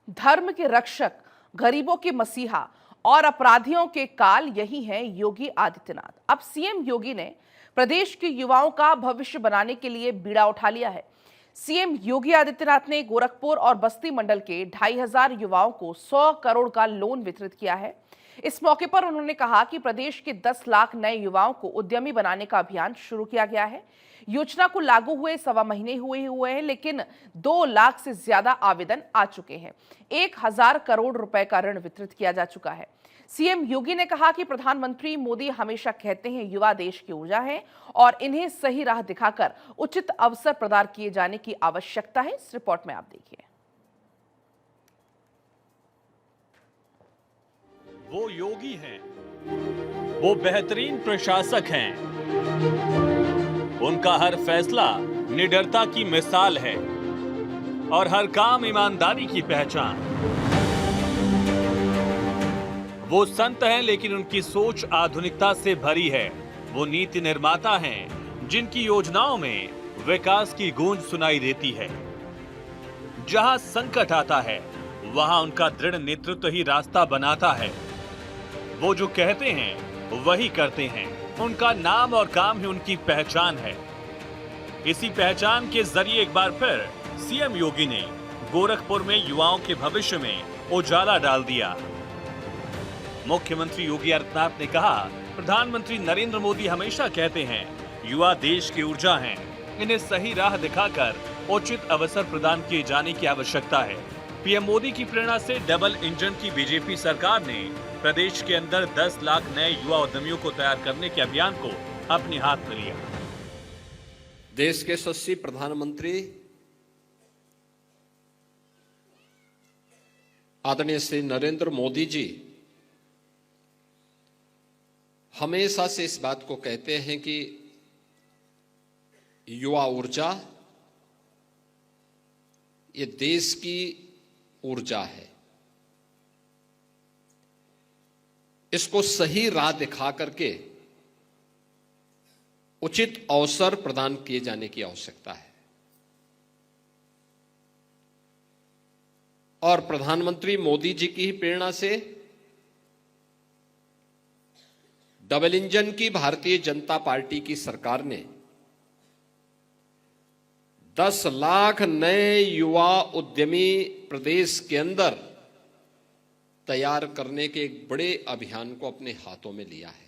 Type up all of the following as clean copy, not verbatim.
धर्म के रक्षक, गरीबों के मसीहा और अपराधियों के काल यही हैं योगी आदित्यनाथ। अब सीएम योगी ने प्रदेश के युवाओं का भविष्य बनाने के लिए बीड़ा उठा लिया है। सीएम योगी आदित्यनाथ ने गोरखपुर और बस्ती मंडल के 2500 युवाओं को 100 करोड़ का लोन वितरित किया है। इस मौके पर उन्होंने कहा कि प्रदेश के 10 लाख नए युवाओं को उद्यमी बनाने का अभियान शुरू किया गया है। योजना को लागू हुए 1.25 महीने हुए हैं, लेकिन 2 लाख से ज्यादा आवेदन आ चुके हैं। 1000 करोड़ रुपए का ऋण वितरित किया जा चुका है। सीएम योगी ने कहा कि प्रधानमंत्री मोदी हमेशा कहते हैं युवा देश की ऊर्जा है और इन्हें सही राह दिखाकर उचित अवसर प्रदान किए जाने की आवश्यकता है। इस रिपोर्ट में आप देखिए। वो योगी हैं, वो बेहतरीन प्रशासक हैं। उनका हर फैसला निडरता की मिसाल है और हर काम ईमानदारी की पहचान। वो संत हैं, लेकिन उनकी सोच आधुनिकता से भरी है। वो नीति निर्माता हैं, जिनकी योजनाओं में विकास की गूंज सुनाई देती है। जहां संकट आता है, वहां उनका दृढ़ नेतृत्व ही रास्ता बनाता है। वो जो कहते हैं वही करते हैं। उनका नाम और काम ही उनकी पहचान है। इसी पहचान के जरिए एक बार फिर सीएम योगी ने गोरखपुर में युवाओं के भविष्य में उजाला डाल दिया। मुख्यमंत्री योगी आदित्यनाथ ने कहा, प्रधानमंत्री नरेंद्र मोदी हमेशा कहते हैं युवा देश की ऊर्जा हैं। इन्हें सही राह दिखाकर उचित अवसर प्रदान किए जाने की आवश्यकता है। पीएम मोदी की प्रेरणा से डबल इंजन की बीजेपी सरकार ने प्रदेश के अंदर 10 लाख नए युवा उद्यमियों को तैयार करने के अभियान को अपने हाथ में लिया। देश के यशस्वी प्रधानमंत्री आदरणीय श्री नरेंद्र मोदी जी हमेशा से इस बात को कहते हैं कि युवा ऊर्जा ये देश की ऊर्जा है। इसको सही राह दिखा करके उचित अवसर प्रदान किए जाने की आवश्यकता है। और प्रधानमंत्री मोदी जी की ही प्रेरणा से डबल इंजन की भारतीय जनता पार्टी की सरकार ने 10 लाख नए युवा उद्यमी प्रदेश के अंदर तैयार करने के एक बड़े अभियान को अपने हाथों में लिया है।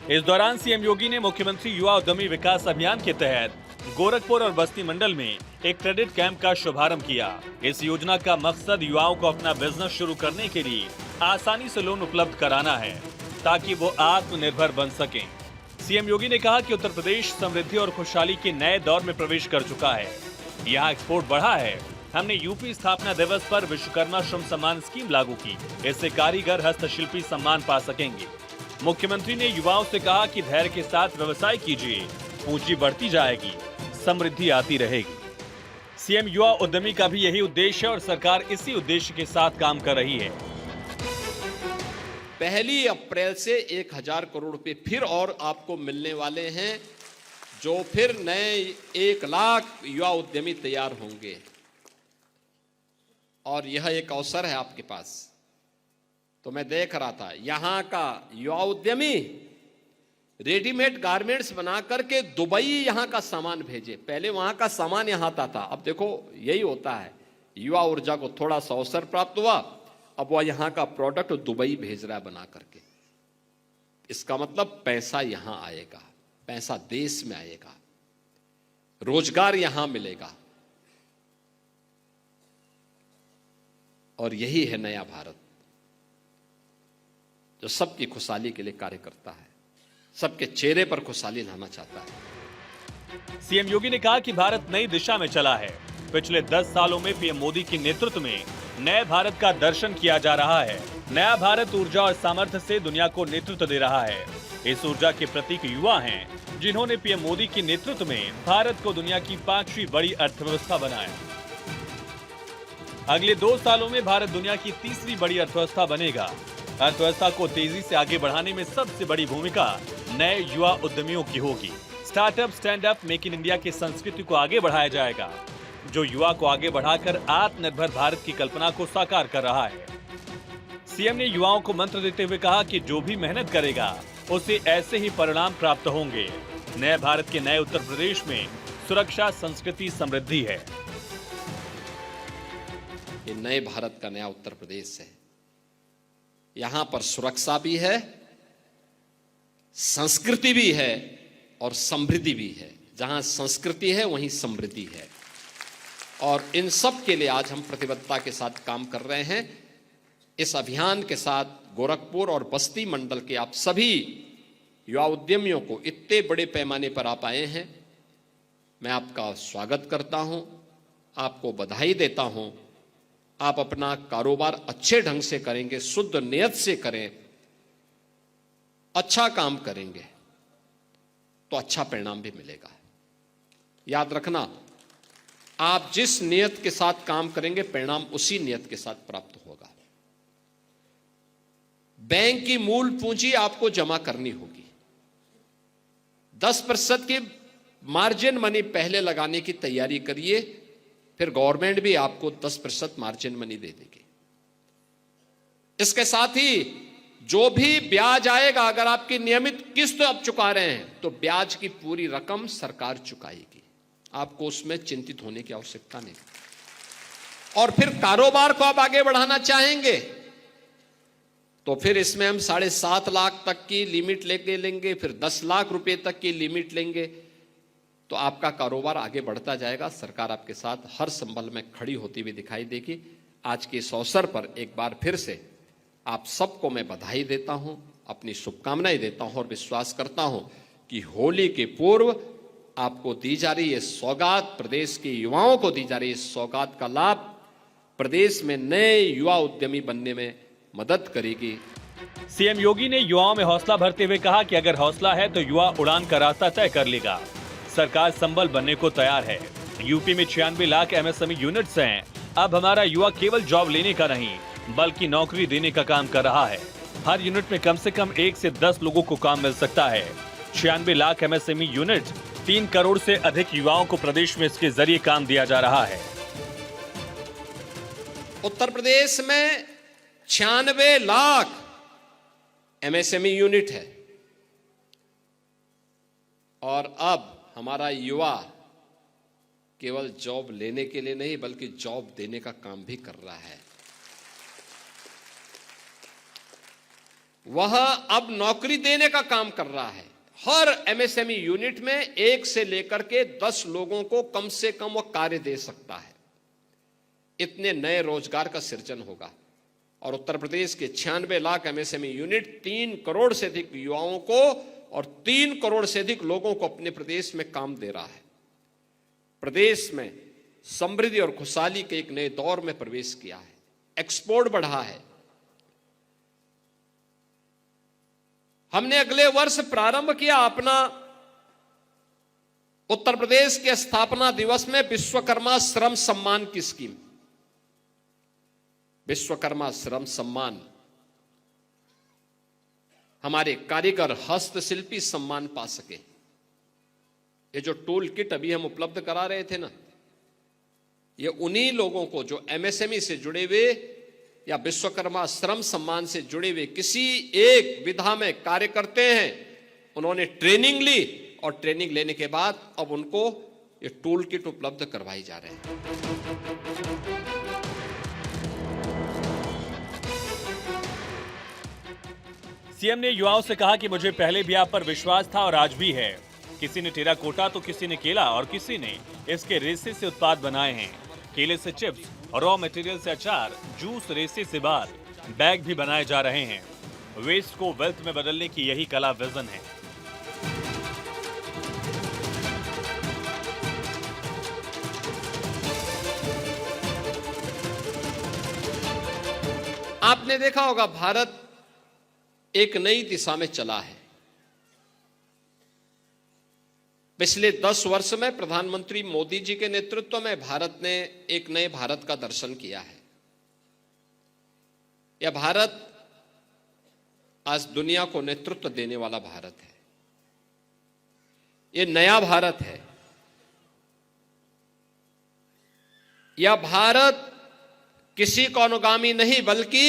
इस दौरान सीएम योगी ने मुख्यमंत्री युवा उद्यमी विकास अभियान के तहत गोरखपुर और बस्ती मंडल में एक क्रेडिट कैंप का शुभारंभ किया। इस योजना का मकसद युवाओं को अपना बिजनेस शुरू करने के लिए आसानी से लोन उपलब्ध कराना है, ताकि वो आत्मनिर्भर बन सकें। सीएम योगी ने कहा कि उत्तर प्रदेश समृद्धि और खुशहाली के नए दौर में प्रवेश कर चुका है। यहाँ एक्सपोर्ट बढ़ा है। हमने यूपी स्थापना दिवस पर विश्वकर्मा श्रम सम्मान स्कीम लागू की। इससे कारीगर हस्तशिल्पी सम्मान पा सकेंगे। मुख्यमंत्री ने युवाओं से कहा कि धैर्य के साथ व्यवसाय कीजिए, पूंजी बढ़ती जाएगी, समृद्धि आती रहेगी। सीएम युवा उद्यमी का भी यही उद्देश्य है और सरकार इसी उद्देश्य के साथ काम कर रही है। 1 अप्रैल से 1000 करोड़ रुपए फिर और आपको मिलने वाले हैं, जो फिर नए 1 लाख युवा उद्यमी तैयार होंगे। और यह एक अवसर है आपके पास। तो मैं देख रहा था यहां का युवा उद्यमी रेडीमेड गारमेंट्स बना करके दुबई यहां का सामान भेजे। पहले वहां का सामान यहां आता था। अब देखो यही होता है, युवा ऊर्जा को थोड़ा सा अवसर प्राप्त हुआ, अब वह यहां का प्रोडक्ट दुबई भेज रहा है बना करके। इसका मतलब पैसा यहां आएगा, पैसा देश में आएगा, रोजगार यहां मिलेगा। और यही है नया भारत, जो सबकी खुशहाली के लिए कार्य करता है, सबके चेहरे पर खुशहाली लाना चाहता है। सीएम योगी ने कहा कि भारत नई दिशा में चला है। पिछले 10 सालों में पीएम मोदी के नेतृत्व में नए भारत का दर्शन किया जा रहा है। नया भारत ऊर्जा और सामर्थ्य से दुनिया को नेतृत्व दे रहा है। इस ऊर्जा के प्रतीक युवा हैं, जिन्होंने पीएम मोदी के नेतृत्व में भारत को दुनिया की 5वीं बड़ी अर्थव्यवस्था बनाया। अगले 2 सालों में भारत दुनिया की 3री बड़ी अर्थव्यवस्था बनेगा। अर्थव्यवस्था को तेजी से आगे बढ़ाने में सबसे बड़ी भूमिका नए युवा उद्यमियों की होगी। Startup, stand up, make in India की संस्कृति को आगे बढ़ाया जाएगा। जो युवा को आगे बढ़ाकर आत्मनिर्भर भारत की कल्पना को साकार कर रहा है। सीएम ने युवाओं को मंत्र देते हुए कहा कि जो भी मेहनत करेगा उसे ऐसे ही परिणाम प्राप्त होंगे। नए भारत के नए उत्तर प्रदेश में सुरक्षा, संस्कृति, समृद्धि है। ये नए भारत का नया उत्तर प्रदेश है। यहां पर सुरक्षा भी है, संस्कृति भी है और समृद्धि भी है। जहां संस्कृति है वहीं समृद्धि है, और इन सब के लिए आज हम प्रतिबद्धता के साथ काम कर रहे हैं। इस अभियान के साथ गोरखपुर और बस्ती मंडल के आप सभी युवा उद्यमियों को इतने बड़े पैमाने पर आप आए हैं, मैं आपका स्वागत करता हूं, आपको बधाई देता हूं। आप अपना कारोबार अच्छे ढंग से करेंगे, शुद्ध नियत से करें, अच्छा काम करेंगे तो अच्छा परिणाम भी मिलेगा। याद रखना, आप जिस नियत के साथ काम करेंगे परिणाम उसी नियत के साथ प्राप्त होगा। बैंक की मूल पूंजी आपको जमा करनी होगी। 10% की मार्जिन मनी पहले लगाने की तैयारी करिए, फिर गवर्नमेंट भी आपको 10% मार्जिन मनी दे देगी। इसके साथ ही जो भी ब्याज आएगा, अगर आपकी नियमित किस्त आप चुका रहे हैं तो ब्याज की पूरी रकम सरकार चुकाएगी, आपको उसमें चिंतित होने की आवश्यकता नहीं। और फिर कारोबार को आप आगे बढ़ाना चाहेंगे तो फिर इसमें हम 7.5 लाख तक की लिमिट लेके लेंगे, फिर 10 लाख रुपए तक की लिमिट लेंगे, तो आपका कारोबार आगे बढ़ता जाएगा। सरकार आपके साथ हर संबल में खड़ी होती हुई दिखाई देगी। आज के इस अवसर पर एक बार फिर से आप सबको मैं बधाई देता हूं, अपनी शुभकामनाएं देता हूं और विश्वास करता हूं कि होली के पूर्व आपको दी जा रही ये सौगात, प्रदेश के युवाओं को दी जा रही इस सौगात का लाभ प्रदेश में नए युवा उद्यमी बनने में मदद करेगी। सीएम योगी ने युवाओं में हौसला भरते हुए कहा कि अगर हौसला है तो युवा उड़ान का रास्ता तय कर लेगा। सरकार संबल बनने को तैयार है। यूपी में 96 लाख एमएसएमई यूनिट्स हैं। अब हमारा युवा केवल जॉब लेने का नहीं बल्कि नौकरी देने का काम कर रहा है। हर यूनिट में कम से कम 1 से 10 लोगों को काम मिल सकता है। 96 लाख एमएसएमई यूनिट, 3 करोड़ से अधिक युवाओं को प्रदेश में इसके जरिए काम दिया जा रहा है। उत्तर प्रदेश में 96 लाख एमएसएमई यूनिट है और अब हमारा युवा केवल जॉब लेने के लिए नहीं बल्कि जॉब देने का काम भी कर रहा है। वह अब नौकरी देने का काम कर रहा है। हर एमएसएमई यूनिट में 1 से लेकर के 10 लोगों को कम से कम वह कार्य दे सकता है। इतने नए रोजगार का सृजन होगा और उत्तर प्रदेश के 96 लाख एमएसएमई यूनिट 3 करोड़ से अधिक युवाओं को और 3 करोड़ से अधिक लोगों को अपने प्रदेश में काम दे रहा है। प्रदेश में समृद्धि और खुशहाली के एक नए दौर में प्रवेश किया है। एक्सपोर्ट बढ़ा है। हमने अगले वर्ष प्रारंभ किया अपना उत्तर प्रदेश के स्थापना दिवस में विश्वकर्मा श्रम सम्मान की स्कीम। विश्वकर्मा श्रम सम्मान हमारे कारीगर, हस्तशिल्पी सम्मान पा सके। ये जो टूल किट अभी हम उपलब्ध करा रहे थे ना, ये उन्हीं लोगों को जो एमएसएमई से जुड़े हुए या विश्वकर्मा श्रम सम्मान से जुड़े हुए किसी एक विधा में कार्य करते हैं, उन्होंने ट्रेनिंग ली और ट्रेनिंग लेने के बाद अब उनको ये टूल किट उपलब्ध करवाई जा रहे हैं। सीएम ने युवाओं से कहा कि मुझे पहले भी आप पर विश्वास था और आज भी है। किसी ने टेराकोटा तो किसी ने केला और किसी ने इसके रेसे से उत्पाद बनाए हैं। केले से चिप्स, रॉ मटेरियल से अचार, जूस, रेसे से बार, बैग भी बनाए जा रहे हैं। वेस्ट को वेल्थ में बदलने की यही कला विजन है। आपने देखा होगा भारत एक नई दिशा में चला है। पिछले 10 वर्ष में प्रधानमंत्री मोदी जी के नेतृत्व में भारत ने एक नए भारत का दर्शन किया है। यह भारत आज दुनिया को नेतृत्व देने वाला भारत है। यह नया भारत है। यह भारत किसी को अनुगामी नहीं बल्कि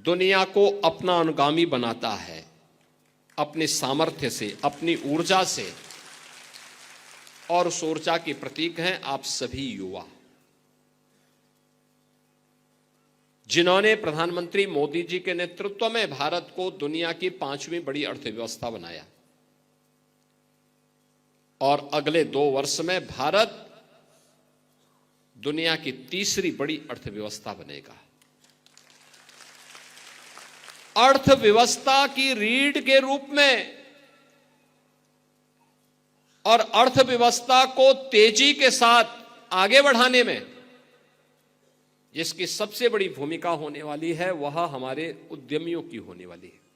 दुनिया को अपना अनुगामी बनाता है, अपने सामर्थ्य से, अपनी ऊर्जा से। और उस ऊर्जा की प्रतीक हैं आप सभी युवा, जिन्होंने प्रधानमंत्री मोदी जी के नेतृत्व में भारत को दुनिया की 5वीं बड़ी अर्थव्यवस्था बनाया। और अगले 2 वर्ष में भारत दुनिया की 3री बड़ी अर्थव्यवस्था बनेगा। अर्थव्यवस्था की रीढ़ के रूप में और अर्थव्यवस्था को तेजी के साथ आगे बढ़ाने में जिसकी सबसे बड़ी भूमिका होने वाली है वह हमारे उद्यमियों की होने वाली है।